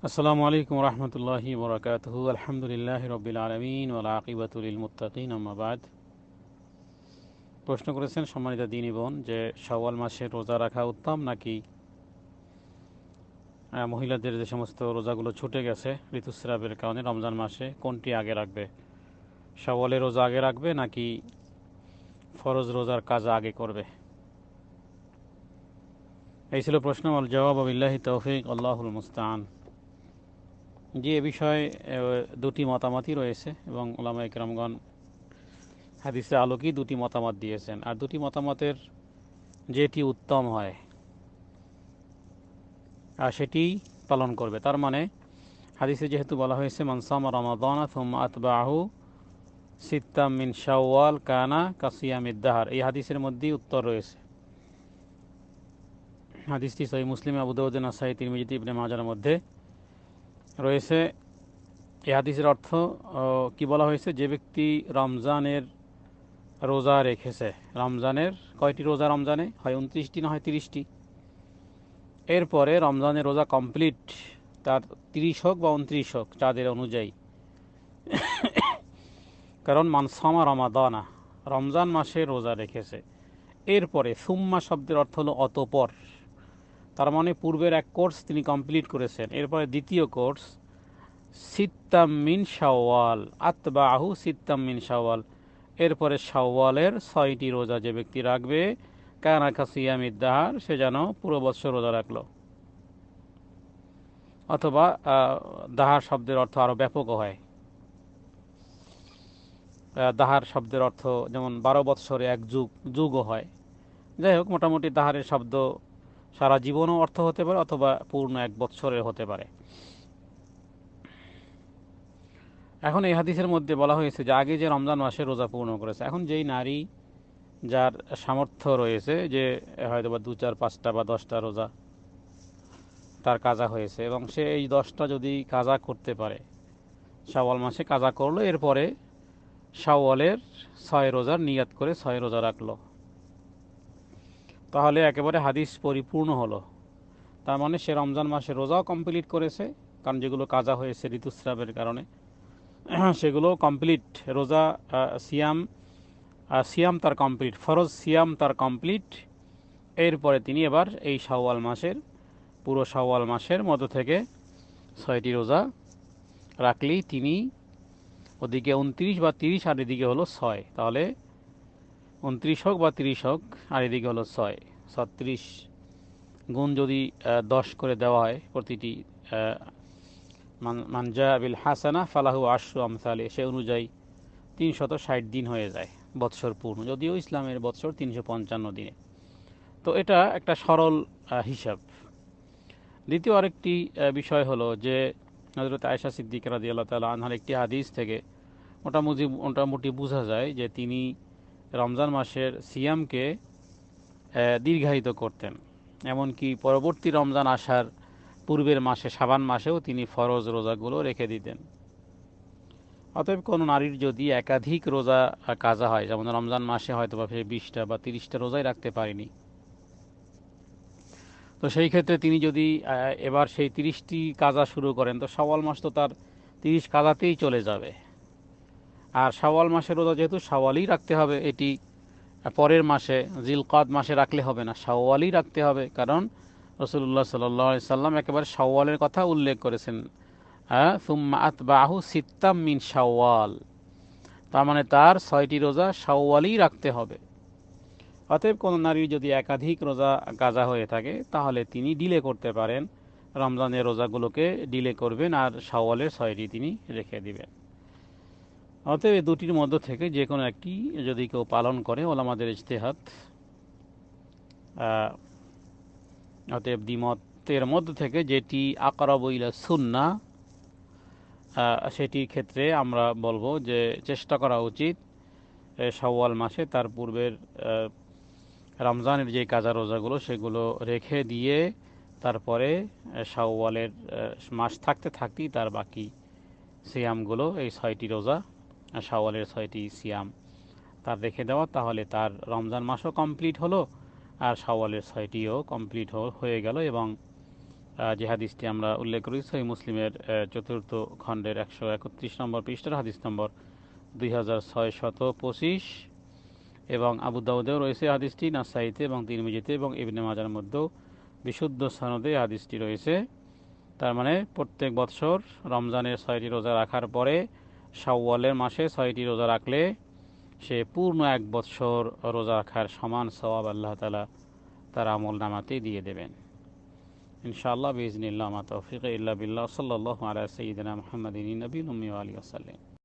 আসসালামু আলাইকুম রহমতুল্লাহি বরকাতুহু। আলহামদুলিল্লাহ রবিল আলমিন ওয়াল আকিবাতুল মুত্তাকিন, আম্মা বাদ। প্রশ্ন করেছেন সম্মানিত দিনী বোন যে শাওয়াল মাসে রোজা রাখা উত্তম নাকি মহিলাদের যে সমস্ত রোজাগুলো ছুটে গেছে ঋতুস্রাবের কারণে রমজান মাসে কোনটি আগে রাখবে, শাওয়ালের রোজা আগে রাখবে নাকি ফরজ রোজার কাজ আগে করবে? এই ছিল প্রশ্ন। আল জবাব বিল্লাহি তৌফিক, আল্লাহুল মুস্তাআন। জি, এ বিষয়ে দুটি মতামতই রয়েছে এবং উলামায়ে কেরামগণ হাদিসের আলোকেই দুটি মতামত দিয়েছেন, আর দুটি মতামতের যেটি উত্তম হয় আর সেটি পালন করবে। তার মানে হাদিসে যেহেতু বলা হয়েছে মান সামা রমাদানা সুম্মা আতবাহু সিত্তাম মিন শাওয়াল কানা কাসিয়ামিদ দাহর, এই হাদিসের মধ্যেই উত্তর রয়েছে। হাদিসটি সহিহ মুসলিম, আবু দাউদ, নাসাই, তিরমিজি, ইবনে মাজার মধ্যে রয়েছে। এই হাদিসের অর্থ কি বলা হয়েছে, যে ব্যক্তি রমজানের রোজা রেখেছে, রমজানের কয়টি রোজা রমজানে হয় 29টি না হয় 30টি, এরপরে রমজানের রোজা কমপ্লিট, তার 30 হোক বা 29 হোক চাঁদের অনুযায়ী, কারণ মানসামা রমাদানা রমজান মাসে রোজা রেখেছে, এরপরে সুম্মা শব্দের অর্থ হলো অতপর, তার মানে পূর্বের এক কোর্স তিনি কমপ্লিট করেছেন, এরপরে দ্বিতীয় কোর্স সিত্তাম মিন শাওয়াল, আতবাহু সিত্তাম মিন শাওয়াল, এরপরে শাওয়ালের 6টি রোজা যে ব্যক্তি রাখবে কানা কাসিয়ামিদ দাহার, সে যেন পুরো বৎসর রোজা রাখলো। অথবা দাহার শব্দের অর্থ আরও ব্যাপকও হয়। দাহার শব্দের অর্থ যেমন 12 বৎসরে এক যুগ, যুগও হয়। যাই হোক, মোটামুটি দাহারের শব্দ সারা জীবনও অর্থ হতে পারে অথবা পূর্ণ এক বৎসরের হতে পারে। এখন এই হাদিসের মধ্যে বলা হয়েছে যে আগে যে রমজান মাসে রোজা পূর্ণ করেছে, এখন যেই নারী যার সামর্থ্য রয়েছে যে হয়তো বা 2, 4, 5টা বা 10টা রোজা তার কাজা হয়েছে এবং সে এই 10টা যদি কাজা করতে পারে, শাওয়াল মাসে কাজা করলো, এরপরে শাওয়ালের 6 রোজার নিয়াত করে 6 রোজা রাখলো, তাহলে একেবারে হাদিস পরিপূর্ণ হলো। তার মানে সে রমজান মাসে রোজাও কমপ্লিট করেছে, কারণ যেগুলো কাজা হয়েছে ঋতুস্রাবের কারণে সেগুলো কমপ্লিট, রোজা সিয়াম সিয়াম তার কমপ্লিট, ফরজ সিয়াম তার কমপ্লিট। এরপরে তিনি এবার এই শাওয়াল মাসের, পুরো শাওয়াল মাসের মধ্য থেকে 6টি রোজা রাখলেই তিনি, ওদিকে 29 বা 30 আর এদিকে হলো 6, তাহলে 29 হোক বা 30 হোক আর এদিকে হলো 6, 36 গুণ যদি 10 করে দেওয়া হয় প্রতিটি, মানজা বিল হাসানা ফালাহু আশরু আমসালে, সে অনুযায়ী 360 দিন হয়ে যায় বৎসর পূর্ণ, যদিও ইসলামের বৎসর 355 দিনে। তো এটা একটা সরল হিসাব। দ্বিতীয় আরেকটি বিষয় হলো যে হযরত আয়েশা সিদ্দিকা রাদিয়াল্লাহু তাআলা আনহার একটি হাদিস থেকে মোটামুটি বোঝা যায় যে তিনি রমজান মাসের সিয়ামকে দীর্ঘায়িত করতেন, এমনকি পরবর্তী রমজান আসার পূর্বের মাসে শাবান মাসেও তিনি ফরজ রোজাগুলো রেখে দিতেন। অতএব কোনো নারীর যদি একাধিক রোজা কাজা হয়, যেমন রমজান মাসে হয়তো বা 20টা বা 30টা রোজাই রাখতে পারেনি, তো সেই ক্ষেত্রে তিনি যদি এবার সেই 30টি কাজা শুরু করেন, তো শাওয়াল মাস তো তার 30 কাজাতেই চলে যাবে। আর শাওয়াল মাসের রোজা যেহেতু শাওয়ালই রাখতে হবে, এটি পরের মাসে জিলকাদ মাসে রাখলে হবে না, শাওয়ালই রাখতে হবে, কারণ রাসূলুল্লাহ সাল্লাল্লাহু আলাইহি সাল্লাম একেবারে শাওয়ালের কথা উল্লেখ করেছেন, সুম্মা আতবাহু সিত্তাম মিন শাওয়াল, তার মানে তার 6টি রোজা শাওয়ালই রাখতে হবে। অতএব কোনো নারীর যদি একাধিক রোজা কাজা হয়ে থাকে তাহলে তিনি ডিলে করতে পারেন, রমজানের রোজাগুলোকে ডিলে করবেন আর শাওয়ালের 6টি তিনি রেখে দিবেন। অতএব এই দুটির মধ্য থেকে যে কোনো একটি যদি কেউ পালন করে, ওলামাদের ইজতিহাদ, অতএব দ্বিমতের মধ্য থেকে যেটি আকরাবু ইলা সুন্নাহ, সেটির ক্ষেত্রে আমরা বলবো যে চেষ্টা করা উচিত শাওয়াল মাসে তার পূর্বের রমজানের যে কাজা রোজাগুলো সেগুলো রেখে দিয়ে তারপরে শাওয়ালের মাস থাকতে থাকতেই তার বাকি সিয়ামগুলো, এই 6টি রোজা, শাওয়ালের 6টি সিয়াম তার রেখে দেওয়া, তাহলে তার রমজান মাসও কমপ্লিট হলো আর শাওয়ালের 6টিও কমপ্লিট হয়ে গেল এবং যে হাদিসটি আমরা উল্লেখ করি সহিহ মুসলিমের চতুর্থ খণ্ডের 131 নম্বর পৃষ্ঠার হাদিস নম্বর 2625, এবং আবু দাউদেও রয়েছে হাদিসটি, নাসাইতে এবং তিরমিজিতে এবং ইবনে মাজার মধ্যেও বিশুদ্ধ সনদে হাদিসটি রয়েছে। তার মানে প্রত্যেক বৎসর রমজানের 6টি রোজা রাখার পরে শাওয়ালের মাসে 6টি রোজা রাখলে সে পূর্ণ এক বৎসর রোজা রাখার সমান সওয়াব আল্লাহ তাআলা তার আমল নামাতেই দিয়ে দেবেন ইনশাআল্লাহ বিইজনিল্লাহ। মা তৌফিক ইল্লা বিল্লাহ। সাল্লাল্লাহু আলা সাইয়্যিদিনা মুহাম্মাদিন নবিয়্যিল উম্মি ওয়া আলিহি ওয়াসাল্লাম।